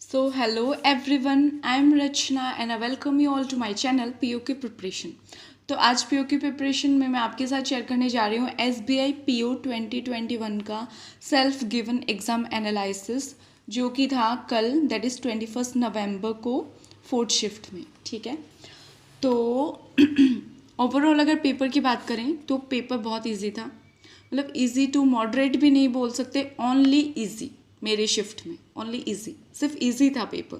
So, hello everyone, I am Rachna and I welcome you all to my channel POK Preparation. तो आज POK preparation में मैं आपके साथ शेयर करने जा रही हूँ SBI PO 2021 का सेल्फ गिवन एग्ज़ाम एनालिसिस जो कि था कल दैट इज़ 21 नवंबर को फोर्थ शिफ्ट में। ठीक है, तो ओवरऑल अगर पेपर की बात करें तो पेपर बहुत इजी था, मतलब इजी टू मॉडरेट भी नहीं बोल सकते, ओनली इजी। मेरे शिफ्ट में ओनली इजी, सिर्फ इजी था पेपर,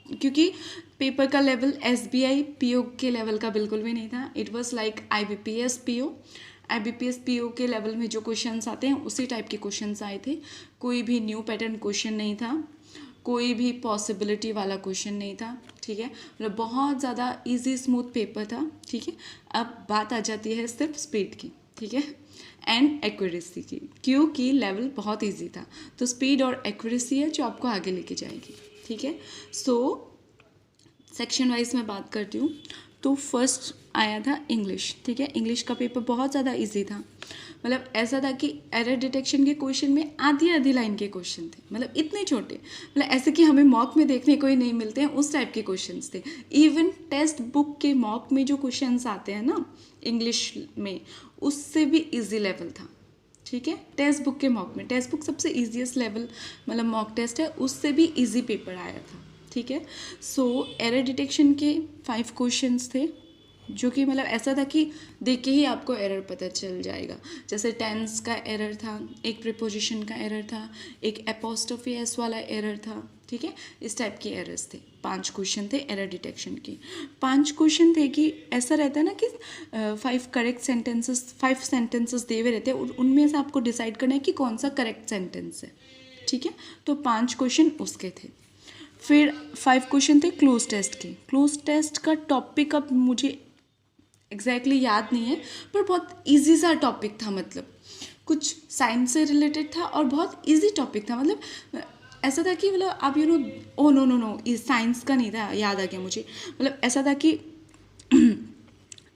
क्योंकि पेपर का लेवल SBI PO के लेवल का बिल्कुल भी नहीं था। It was like IBPS PO के लेवल में जो क्वेश्चंस आते हैं उसी टाइप के क्वेश्चंस आए थे। कोई भी न्यू पैटर्न क्वेश्चन नहीं था, कोई भी पॉसिबिलिटी वाला क्वेश्चन नहीं था। ठीक है, मतलब बहुत ज़्यादा इजी स्मूथ पेपर था। ठीक है, अब बात आ जाती है सिर्फ स्पीड की। ठीक है, एंड एक्यूरेसी की, क्योंकि लेवल बहुत इजी था, तो स्पीड और एक्यूरेसी है जो आपको आगे लेके जाएगी। ठीक है, सो सेक्शन वाइज मैं बात करती हूँ। तो फर्स्ट आया था इंग्लिश। ठीक है, इंग्लिश का पेपर बहुत ज़्यादा इजी था, मतलब ऐसा था कि एरर डिटेक्शन के क्वेश्चन में आधी आधी लाइन के क्वेश्चन थे, मतलब इतने छोटे, मतलब ऐसे कि हमें मॉक में देखने को ही नहीं मिलते हैं उस टाइप के क्वेश्चंस थे। इवन टेक्स्ट बुक के मॉक में जो क्वेश्चंस आते हैं ना इंग्लिश में, उससे भी इजी लेवल था। ठीक है, टेक्स्ट बुक के मॉक में, टेक्स्ट बुक सबसे ईजीएस्ट लेवल मतलब मॉक टेस्ट है, उससे भी इजी पेपर आया था। ठीक है, सो एरर डिटेक्शन के 5 क्वेश्चंस थे, जो कि मतलब ऐसा था कि देख के ही आपको एरर पता चल जाएगा। जैसे टेंस का एरर था, एक प्रीपोजिशन का एरर था, एक एपोस्ट्रोफी एस वाला एरर था। ठीक है, इस टाइप के एरर्स थे। 5 क्वेश्चन थे एरर डिटेक्शन के। 5 क्वेश्चन थे कि ऐसा रहता है ना कि 5 करेक्ट सेंटेंसेस, 5 सेंटेंसेस दे हुए रहते हैं, उनमें से आपको डिसाइड करना है कि कौन सा करेक्ट सेंटेंस है। ठीक है, तो 5 क्वेश्चन उसके थे। फिर 5 क्वेश्चन थे क्लोज टेस्ट के। क्लोज टेस्ट का टॉपिक अब मुझे एग्जैक्टली याद नहीं है, पर बहुत इजी सा टॉपिक था, मतलब कुछ साइंस से रिलेटेड था और बहुत इजी टॉपिक था। मतलब ऐसा था कि मतलब आप ओ नो नो नो, इस साइंस का नहीं था, याद आ गया मुझे। मतलब ऐसा था कि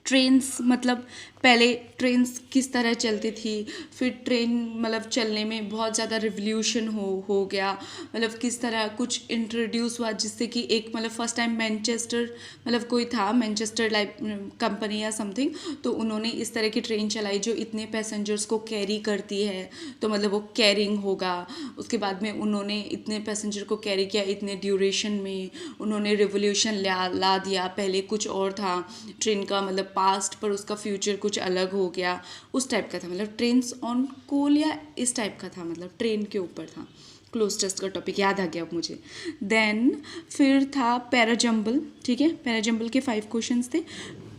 ट्रेन्स, मतलब पहले ट्रेन्स किस तरह चलती थी, फिर ट्रेन मतलब चलने में बहुत ज़्यादा रिवोल्यूशन हो गया, मतलब किस तरह कुछ इंट्रोड्यूस हुआ जिससे कि एक मतलब फर्स्ट टाइम मैनचेस्टर, मतलब कोई था मैनचेस्टर लाइक कंपनी या समथिंग, तो उन्होंने इस तरह की ट्रेन चलाई जो इतने पैसेंजर्स को कैरी करती है, तो मतलब वो कैरिंग होगा। उसके बाद में उन्होंने इतने पैसेंजर को कैरी किया इतने ड्यूरेशन में, उन्होंने रिवोल्यूशन ला दिया। पहले कुछ और था ट्रेन का, मतलब पास्ट पर उसका फ्यूचर कुछ अलग हो गया, उस टाइप का था। मतलब ट्रेन्स ऑन कोल या इस टाइप का था, मतलब ट्रेन के ऊपर था। क्लोज टेस्ट का टॉपिक याद आ गया अब मुझे। देन फिर था पैराजम्बल। ठीक है, पैराजम्बल के 5 क्वेश्चंस थे।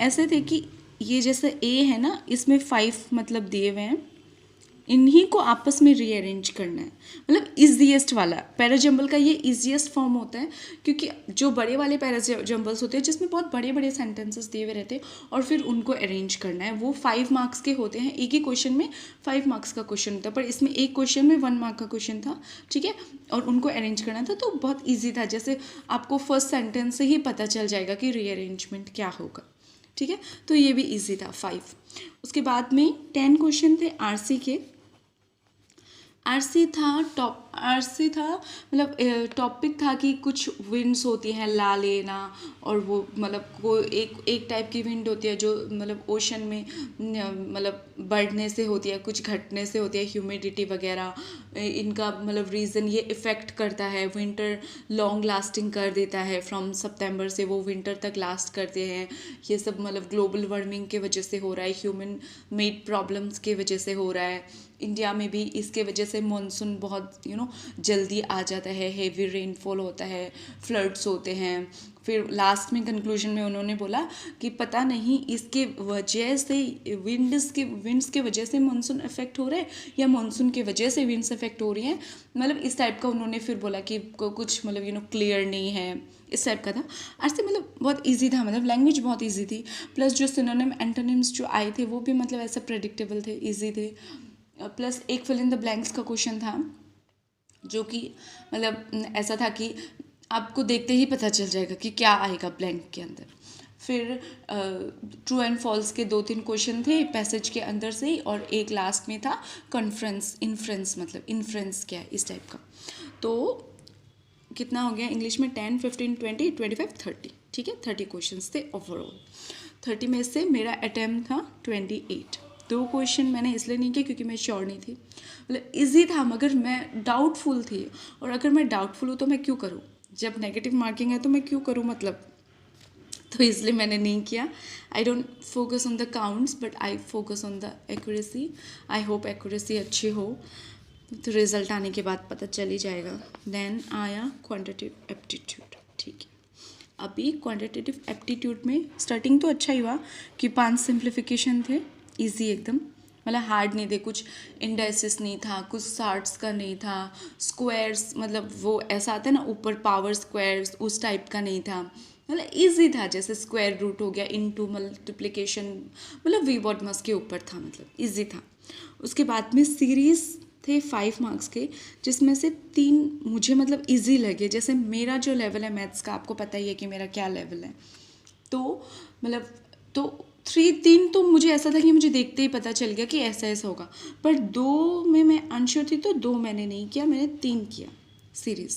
ऐसे थे कि ये जैसे ए है ना, इसमें 5 मतलब दिए हुए हैं, इन्हीं को आपस में रीअरेंज करना है। मतलब इजीएस्ट वाला पैराजम्बल का ये इजीएस्ट फॉर्म होता है, क्योंकि जो बड़े वाले पैराजम्बल्स होते हैं जिसमें बहुत बड़े बड़े सेंटेंसेस दिए हुए रहते हैं और फिर उनको अरेंज करना है, वो 5 मार्क्स के होते हैं। एक ही क्वेश्चन में 5 मार्क्स का क्वेश्चन होता है, पर इसमें एक क्वेश्चन में 1 मार्क का क्वेश्चन था। ठीक है, और उनको अरेंज करना था, तो बहुत ईजी था। जैसे आपको फर्स्ट सेंटेंस से ही पता चल जाएगा कि रीअरेंजमेंट क्या होगा। ठीक है, तो ये भी ईजी था 5। उसके बाद में 10 क्वेश्चन थे आरसी के। आरसी था, मतलब टॉपिक था कि कुछ विंड्स होती हैं, ला लेना, और वो मतलब कोई एक टाइप की विंड होती है जो मतलब ओशन में मतलब बढ़ने से होती है, कुछ घटने से होती है, ह्यूमिडिटी वगैरह, इनका मतलब रीज़न ये इफ़ेक्ट करता है। विंटर लॉन्ग लास्टिंग कर देता है, फ्रॉम सितंबर से वो विंटर तक लास्ट करते हैं। ये सब मतलब ग्लोबल वार्मिंग के वजह से हो रहा है, ह्यूमन मेड प्रॉब्लम्स के वजह से हो रहा है। इंडिया में भी इसके वजह से मानसून बहुत जल्दी आ जाता है, हेवी रेनफॉल होता है, फ्लड्स होते हैं। फिर लास्ट में कंक्लूजन में उन्होंने बोला कि पता नहीं इसके वजह से विंड्स के वजह से मानसून इफेक्ट हो रहा है या मानसून के वजह से विंड्स इफेक्ट हो रही हैं। मतलब इस टाइप का उन्होंने फिर बोला कि कुछ मतलब क्लियर नहीं है, इस टाइप का था। आज से मतलब बहुत इजी था, मतलब लैंग्वेज बहुत इजी थी, प्लस जो सिनोनिम एंटोनिम्स जो आए थे वो भी मतलब ऐसा प्रेडिक्टेबल थे, इजी थे। प्लस एक फिल इन द ब्लैंक्स का क्वेश्चन था, जो कि मतलब ऐसा था कि आपको देखते ही पता चल जाएगा कि क्या आएगा ब्लैंक के अंदर। फिर ट्रू एंड फॉल्स के 2-3 क्वेश्चन थे पैसेज के अंदर से ही, और एक लास्ट में था कॉन्फ्रेंस इन्फ्रेंस, मतलब इन्फ्रेंस क्या है, इस टाइप का। तो कितना हो गया इंग्लिश में 10, 15, 20, 25, 30, ठीक है 30 क्वेश्चंस थे ओवरऑल। 30 में से मेरा अटैम्प्ट था 28। 2 क्वेश्चन मैंने इसलिए नहीं किया क्योंकि मैं श्योर नहीं थी, मतलब ईजी था मगर मैं डाउटफुल थी, और अगर मैं डाउटफुल हूँ तो मैं क्यों करूँ, जब नेगेटिव मार्किंग है तो मैं क्यों करूँ मतलब, तो इसलिए मैंने नहीं किया। I don't focus on the counts but I focus on the accuracy. I hope accuracy अच्छी हो, तो रिजल्ट आने के बाद पता चल ही जाएगा। देन आया क्वांटिटेटिव एप्टीट्यूड, ठीक है। अभी क्वांटिटेटिव एप्टीट्यूड में स्टार्टिंग तो अच्छा ही हुआ कि 5 सिंप्लीफिकेशन थे, इजी एकदम, मतलब हार्ड नहीं थे, कुछ इंडाइसिस नहीं था, कुछ सार्ट्स का नहीं था, स्क्वायर्स मतलब वो ऐसा आता है ना ऊपर पावर स्क्वायर्स उस टाइप का नहीं था, मतलब इजी था, जैसे स्क्वायर रूट हो गया, इनटू मल्टीप्लिकेशन, मतलब वी बॉट मस के ऊपर था, मतलब इजी था। उसके बाद में सीरीज थे 5 मार्क्स के, जिसमें से 3 मुझे मतलब इजी लगे, जैसे मेरा जो लेवल है मैथ्स का आपको पता ही है कि मेरा क्या लेवल है, तो मतलब तो 3 तो मुझे ऐसा था कि मुझे देखते ही पता चल गया कि ऐसा ऐसा होगा, पर 2 में मैं अनश्योर थी तो 2 मैंने नहीं किया, मैंने 3 किया सीरीज,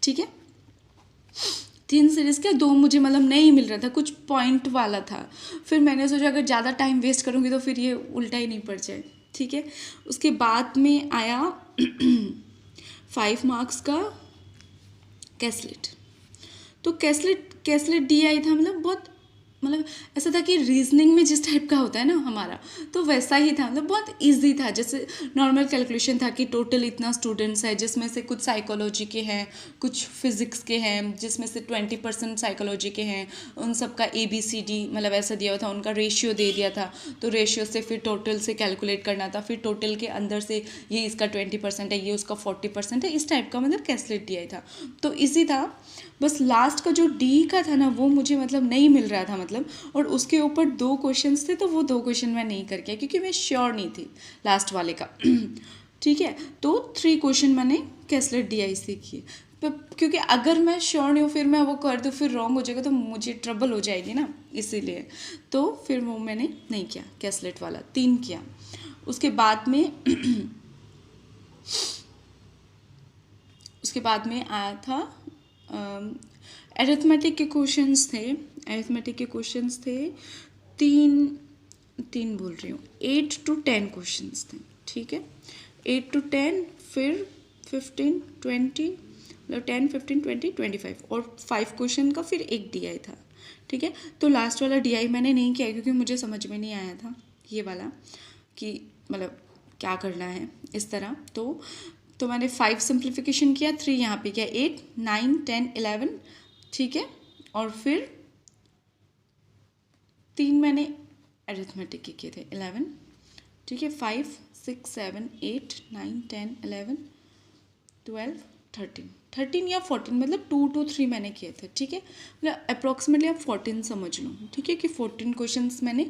ठीक है 3 सीरीज़ क्या, 2 मुझे मतलब नहीं मिल रहा था, कुछ पॉइंट वाला था, फिर मैंने सोचा अगर ज़्यादा टाइम वेस्ट करूँगी तो फिर ये उल्टा ही नहीं पड़ जाए, ठीक है। उसके बाद में आया 5 मार्क्स का कैसलेट, तो कैसलेट डी आई था, मतलब बहुत मतलब ऐसा था कि रीजनिंग में जिस टाइप का होता है ना हमारा, तो वैसा ही था, मतलब बहुत इजी था, जैसे नॉर्मल कैलकुलेशन था कि टोटल इतना स्टूडेंट्स है, जिसमें से कुछ साइकोलॉजी के हैं, कुछ फिजिक्स के हैं, जिसमें से 20% साइकोलॉजी के हैं, उन सब का ABCD मतलब ऐसा दिया हुआ था, उनका रेशियो दे दिया था, तो रेशियो से फिर टोटल से कैलकुलेट करना था, फिर टोटल के अंदर से ये इसका 20% है, ये उसका 40% है, इस टाइप का मतलब कैसलेट डी आई था, तो इजी था। बस लास्ट का जो डी का था ना वो मुझे मतलब नहीं मिल रहा था, मतलब और उसके ऊपर 2 क्वेश्चंस थे, तो वो 2 क्वेश्चन मैं नहीं कर किया क्योंकि मैं श्योर नहीं थी लास्ट वाले का ठीक है, तो 3 क्वेश्चन मैंने कैसलेट डी आई से किए, क्योंकि अगर मैं श्योर नहीं हूँ फिर मैं वो कर दूँ फिर रॉन्ग हो जाएगा तो मुझे ट्रबल हो जाएगी ना, इसीलिए तो फिर वो मैंने नहीं किया, कैसलेट वाला 3 किया। उसके बाद में उसके बाद में आया था अरिथमेटिक के क्वेश्चंस थे, अरिथमेटिक के क्वेश्चंस थे 3 बोल रही हूँ, 8 to 10 क्वेश्चंस थे, ठीक है 8 to 10, फिर 15, 20 मतलब 10, 15, 20, 25 और 5 क्वेश्चन का फिर एक DI था, ठीक है। तो लास्ट वाला DI मैंने नहीं किया क्योंकि मुझे समझ में नहीं आया था ये वाला कि मतलब क्या करना है इस तरह, तो मैंने 5 सिंप्लीफिकेशन किया, 3 यहाँ पे किया, 8, 9, 10, 11, ठीक है, और फिर 3 मैंने अरिथमेटिक के किए थे, 11, ठीक है, 5, 6, 7, 8, 9, 10, 11, 12, 13 या 14 मतलब 2 to 3 मैंने किए थे, ठीक है, मतलब अप्रॉक्सीमेटली आप 14 समझ लो, ठीक है, कि 14 क्वेश्चंस मैंने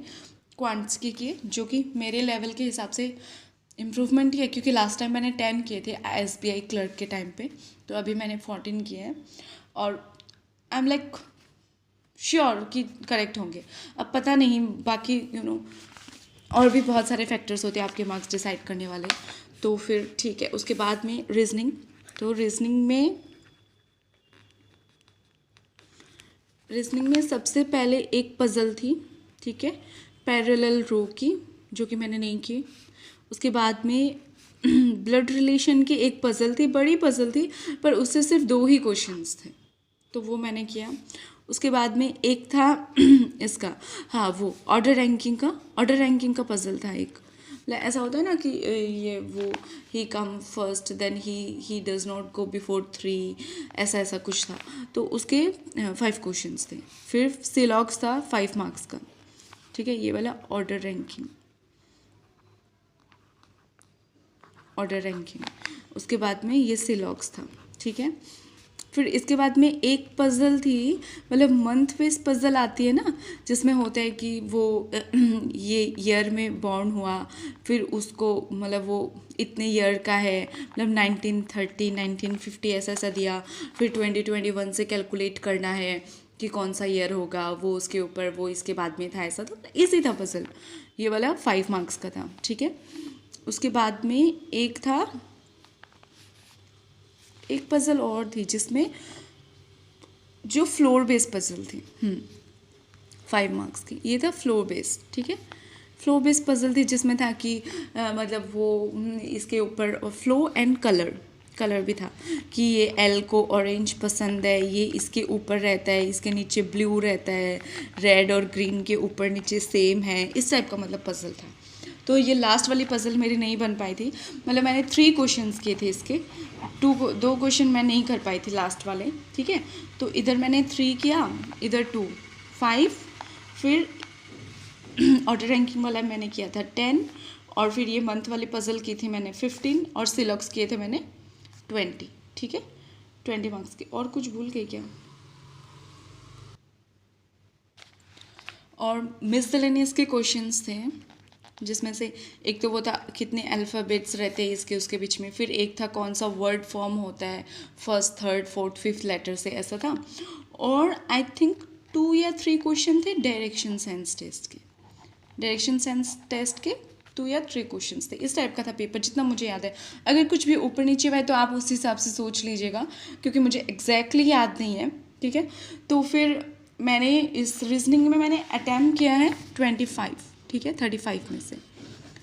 क्वांट्स के किए, जो कि मेरे लेवल के हिसाब से इम्प्रूवमेंट ही है, क्योंकि लास्ट टाइम मैंने 10 किए थे SBI क्लर्क के टाइम पे, तो अभी मैंने 14 किए हैं, और आई एम लाइक श्योर कि करेक्ट होंगे। अब पता नहीं बाकी और भी बहुत सारे फैक्टर्स होते हैं आपके मार्क्स डिसाइड करने वाले, तो फिर ठीक है। उसके बाद में रीजनिंग, तो रीजनिंग में सबसे पहले एक पज़ल थी, ठीक है, पैरेलल रो की, जो कि मैंने नहीं की। उसके बाद में ब्लड रिलेशन की एक पज़ल थी, बड़ी पज़ल थी, पर उससे सिर्फ 2 ही क्वेश्चंस थे, तो वो मैंने किया। उसके बाद में एक था इसका, हाँ वो ऑर्डर रैंकिंग का पज़ल था एक, ऐसा होता है ना कि ये वो he come first then he does not go before 3, ऐसा कुछ था, तो उसके 5 क्वेश्चंस थे। फिर सिलॉग्स था 5 मार्क्स का, ठीक है, ये वाला ऑर्डर रैंकिंग। उसके बाद में ये सिलॉग्स था, ठीक है। फिर इसके बाद में एक पज़ल थी, मतलब मंथ बेस पज़ल आती है ना, जिसमें होता है कि वो ये ईयर में बॉर्न हुआ, फिर उसको मतलब वो इतने ईयर का है, मतलब 1930, 1950 ऐसा दिया, फिर 2021 से कैलकुलेट करना है कि कौन सा ईयर होगा, वो उसके ऊपर वो इसके बाद में था, ऐसा तो इजी था पज़ल, ये वाला 5 मार्क्स का था, ठीक है। उसके बाद में एक था एक पज़ल और थी जिसमें जो फ्लोर बेस्ड पज़ल थी, 5 मार्क्स की, ये था फ्लोर बेस्ड, ठीक है। फ्लो बेस्ड पज़ल थी जिसमें था कि मतलब वो इसके ऊपर फ्लो एंड कलर भी था कि ये एल को ऑरेंज पसंद है, ये इसके ऊपर रहता है, इसके नीचे ब्लू रहता है, रेड और ग्रीन के ऊपर नीचे सेम है, इस टाइप का मतलब पज़ल था। तो ये लास्ट वाली पज़ल मेरी नहीं बन पाई थी, मतलब मैंने 3 क्वेश्चंस किए थे इसके, 2 क्वेश्चन मैं नहीं कर पाई थी लास्ट वाले, ठीक है। तो इधर मैंने 3 किया, इधर 2, 5, फिर ऑर्डर रैंकिंग वाला मैंने किया था 10, और फिर ये मंथ वाली पज़ल की थी मैंने 15, और सिलॉक्स किए थे मैंने 20, ठीक है, 20 मार्क्स की। और कुछ भूल गई क्या? और मिसलेनियस के क्वेश्चंस थे, जिसमें से एक तो वो था कितने अल्फ़ाबेट्स रहते हैं इसके उसके बीच में, फिर एक था कौन सा वर्ड फॉर्म होता है first, third, fourth, fifth letter से, ऐसा था। और आई थिंक 2 या 3 क्वेश्चन थे डायरेक्शन सेंस टेस्ट के, 2 या 3 क्वेश्चंस थे, इस टाइप का था पेपर जितना मुझे याद है। अगर कुछ भी ऊपर नीचे हुआ है तो आप उस हिसाब से सोच लीजिएगा, क्योंकि मुझे एग्जैक्टली याद नहीं है, ठीक है। तो फिर मैंने इस रीजनिंग में मैंने अटैम्प्ट किया है 25, ठीक है, 35 में से,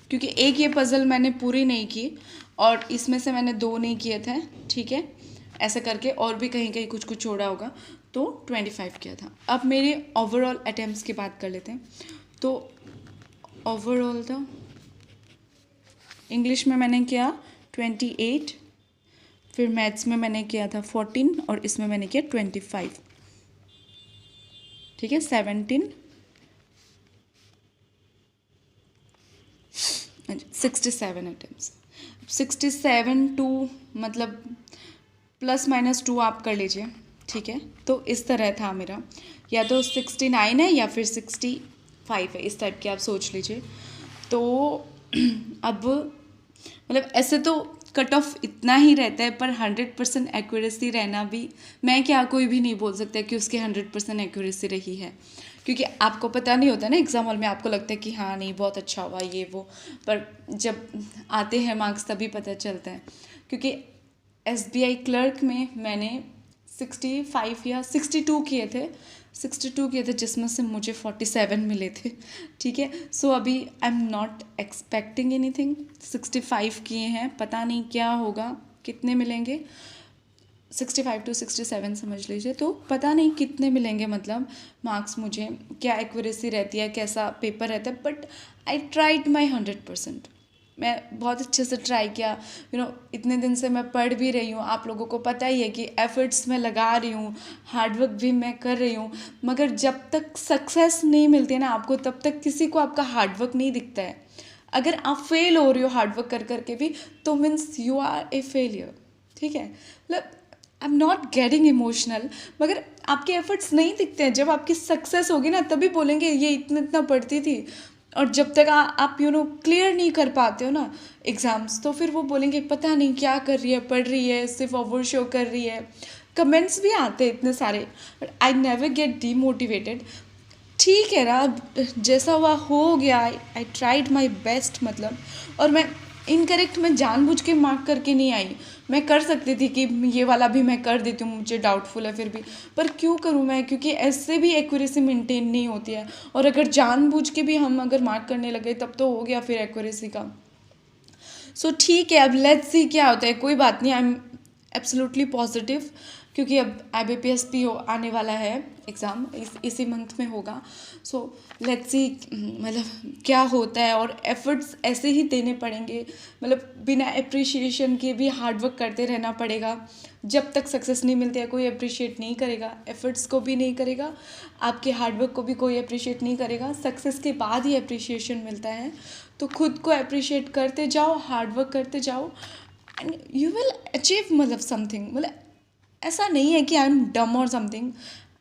क्योंकि एक ये पज़ल मैंने पूरी नहीं की और इसमें से मैंने 2 नहीं किए थे, ठीक है, ऐसा करके, और भी कहीं कहीं कुछ कुछ छोड़ा होगा, तो 25 किया था। अब मेरे ओवरऑल अटैम्प्ट्स की बात कर लेते हैं। तो ओवरऑल था, इंग्लिश में मैंने किया 28, फिर मैथ्स में मैंने किया था 14, और इसमें मैंने किया 25, ठीक है, 17, 67 अटैम्प्ट्स। 67 टू मतलब ±2 आप कर लीजिए, ठीक है। तो इस तरह था मेरा, या तो 69 है या फिर 65 है, इस टाइप की आप सोच लीजिए। तो अब मतलब ऐसे तो कट ऑफ इतना ही रहता है, पर 100% एक्यूरेसी रहना भी, मैं क्या कोई भी नहीं बोल सकता कि उसकी 100% एक्यूरेसी रही है, क्योंकि आपको पता नहीं होता ना एग्ज़ाम हॉल में, आपको लगता है कि हाँ नहीं बहुत अच्छा हुआ ये वो, पर जब आते हैं मार्क्स तभी पता चलता है। क्योंकि SBI क्लर्क में मैंने 65 या 62 किए थे, 62 किए थे, जिसमें से मुझे 47 मिले थे, ठीक है। सो अभी आई एम नॉट एक्सपेक्टिंग एनीथिंग, 65 किए हैं, पता नहीं क्या होगा, कितने मिलेंगे, 65 to 67 समझ लीजिए, तो पता नहीं कितने मिलेंगे, मतलब मार्क्स मुझे, क्या एक्यूरेसी रहती है, कैसा पेपर रहता है, बट आई ट्राइड माई 100%। मैं बहुत अच्छे से ट्राई किया, इतने दिन से मैं पढ़ भी रही हूँ, आप लोगों को पता ही है कि एफर्ट्स मैं लगा रही हूँ, हार्डवर्क भी मैं कर रही हूँ, मगर जब तक सक्सेस नहीं मिलती है ना आपको, तब तक किसी को आपका हार्डवर्क नहीं दिखता है। अगर आप फेल हो रही हो हार्डवर्क कर करके भी, तो means you are a failure, ठीक है। मतलब I am not getting emotional, मगर आपके एफर्ट्स नहीं दिखते हैं, जब आपकी सक्सेस होगी ना तभी बोलेंगे ये इतना इतना पढ़ती थी, और जब तक आप क्लियर नहीं कर पाते हो ना एग्ज़ाम्स, तो फिर वो बोलेंगे पता नहीं क्या कर रही है, पढ़ रही है, सिर्फ ओवर शो कर रही है। कमेंट्स भी आते हैं इतने सारे, but I never get demotivated. ठीक है ना, अब जैसा हुआ हो गया, आई ट्राइड माई बेस्ट, मतलब, और मैं इनकरेक्ट में जानबूझ के मार्क करके नहीं आई, मैं कर सकती थी कि ये वाला भी मैं कर देती हूँ, मुझे डाउटफुल है फिर भी, पर क्यों करूँ मैं, क्योंकि ऐसे भी एक्यूरेसी मेंटेन नहीं होती है, और अगर जानबूझ के भी हम अगर मार्क करने लगे तब तो हो गया फिर एक्यूरेसी का। सो ठीक है, अब लेट्स सी क्या होता है, कोई बात नहीं, आई एम एब्सोल्युटली पॉजिटिव, क्योंकि अब IBPS PO आने वाला है एग्ज़ाम, इसी मंथ में होगा। सो लेट्स सी मतलब क्या होता है, और एफर्ट्स ऐसे ही देने पड़ेंगे, मतलब बिना अप्रिशिएशन के भी हार्डवर्क करते रहना पड़ेगा। जब तक सक्सेस नहीं मिलती है कोई अप्रिशिएट नहीं करेगा, एफर्ट्स को भी नहीं करेगा, आपके हार्डवर्क को भी कोई अप्रिशिएट नहीं करेगा, सक्सेस के बाद ही अप्रिशिएशन मिलता है। तो खुद को अप्रिशिएट करते जाओ, हार्डवर्क करते जाओ, एंड यू विल अचीव मतलब समथिंग। मतलब ऐसा नहीं है कि आई एम डम और something,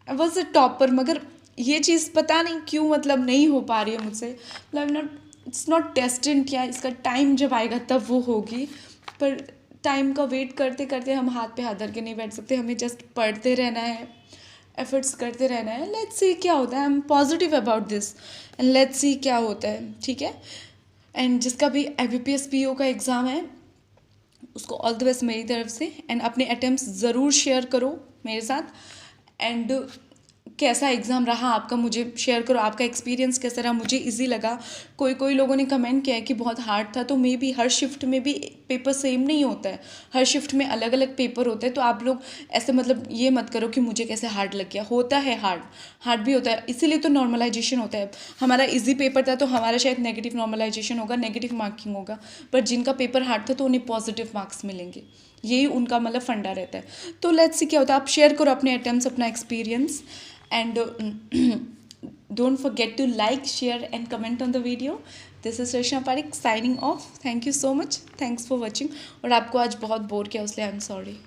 I was a topper, मगर ये चीज़ पता नहीं क्यों मतलब नहीं हो पा रही है मुझसे, मतलब नॉट, इट्स नॉट डेस्टिन्ड, क्या इसका टाइम जब आएगा तब वो होगी, पर टाइम का वेट करते करते हम हाथ पे हाथ धर के नहीं बैठ सकते, हमें जस्ट पढ़ते रहना है, एफर्ट्स करते रहना है। लेट्स सी क्या होता है, I am positive about this, and let's see क्या होता है, ठीक है। एंड जिसका भी IBPS PO का एग्ज़ाम है, उसको ऑल द बेस्ट मेरी तरफ से। एंड अपने अटेम्प्ट्स ज़रूर शेयर करो मेरे साथ। एंड कैसा एग्ज़ाम रहा आपका मुझे शेयर करो, आपका एक्सपीरियंस कैसा रहा, मुझे इजी लगा। कोई लोगों ने कमेंट किया है कि बहुत हार्ड था, तो मे बी हर शिफ्ट में भी पेपर सेम नहीं होता है, हर शिफ्ट में अलग अलग पेपर होते हैं। तो आप लोग ऐसे मतलब ये मत करो कि मुझे कैसे हार्ड लग गया, होता है हार्ड भी होता है, इसीलिए तो नॉर्मलाइजेशन होता है। हमारा इजी पेपर था तो हमारा शायद नेगेटिव नॉर्मलाइजेशन होगा, नेगेटिव मार्किंग होगा, पर जिनका पेपर हार्ड था तो उन्हें पॉजिटिव मार्क्स मिलेंगे, यही उनका मतलब फंडा रहता है। तो लेट्स सी क्या होता है, आप शेयर करो अपने अटेम्प्ट्स, अपना experience. And don't forget to like, share and comment on the video. This is Rachna Parekh signing off. Thank you so much. Thanks for watching. और आपको आज बहुत बोर किया उसलिए आई एम सॉरी.